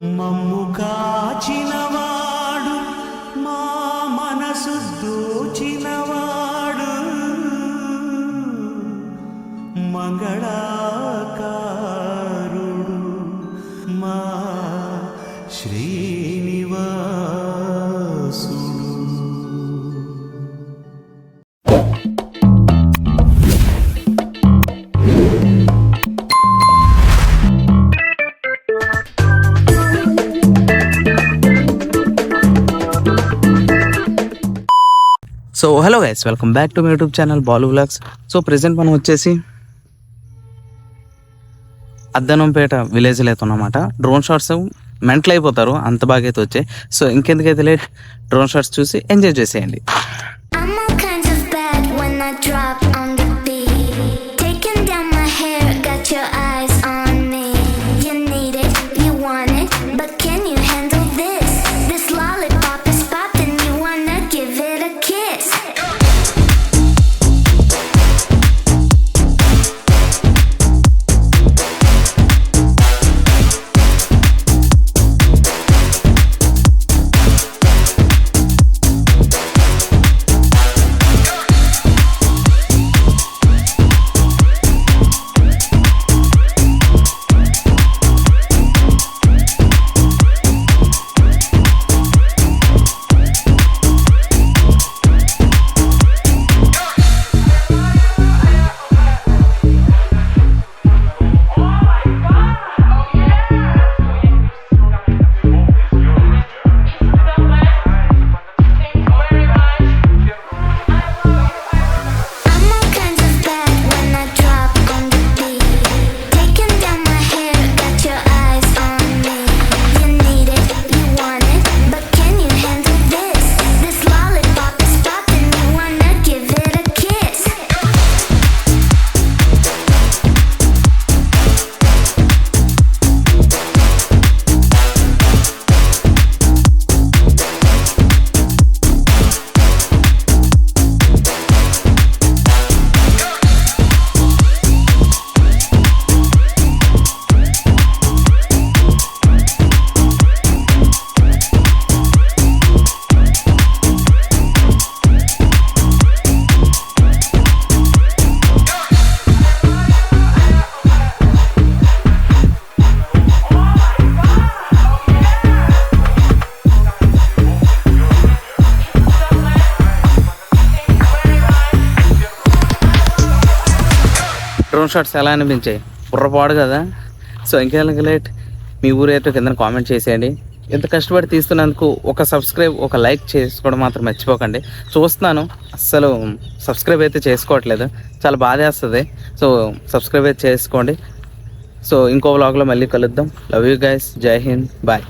మమ్ము కాచినవాడు మా మనసు దోచినవాడు మంగళాకారుడు మా శ్రీనివాసుడు. So hello guys, welcome back to my YouTube channel Balu vlogs. So present మనం వచ్చేసి అద్దనంపేట విలేజ్లో అయితే ఉన్నమాట. డ్రోన్ షాట్స్ మెంటల్ అయిపోతారు, అంత బాగా అయితే వచ్చాయి. సో ఇంకెందుకైతే లేట్, డ్రోన్ షాట్స్ చూసి ఎంజాయ్ చేసేయండి. డ్రోన్ షాట్స్ ఎలా అనిపించాయి? బుర్రపాడు కదా. సో ఇంకేళ్ళకి లేట్, మీ ఊరు అయితే కింద కామెంట్ చేసేయండి. ఎంత కష్టపడి తీస్తున్నందుకు ఒక సబ్స్క్రైబ్, ఒక లైక్ చేసుకోవడం మాత్రం మర్చిపోకండి. చూస్తున్నాను, అస్సలు సబ్స్క్రైబ్ అయితే చేసుకోవట్లేదు, చాలా బాధేస్తుంది. సో సబ్స్క్రైబ్ అయితే చేసుకోండి. సో ఇంకో వ్లాగ్లో మళ్ళీ కలుద్దాం. లవ్ యూ గైస్, జై హింద్, బాయ్.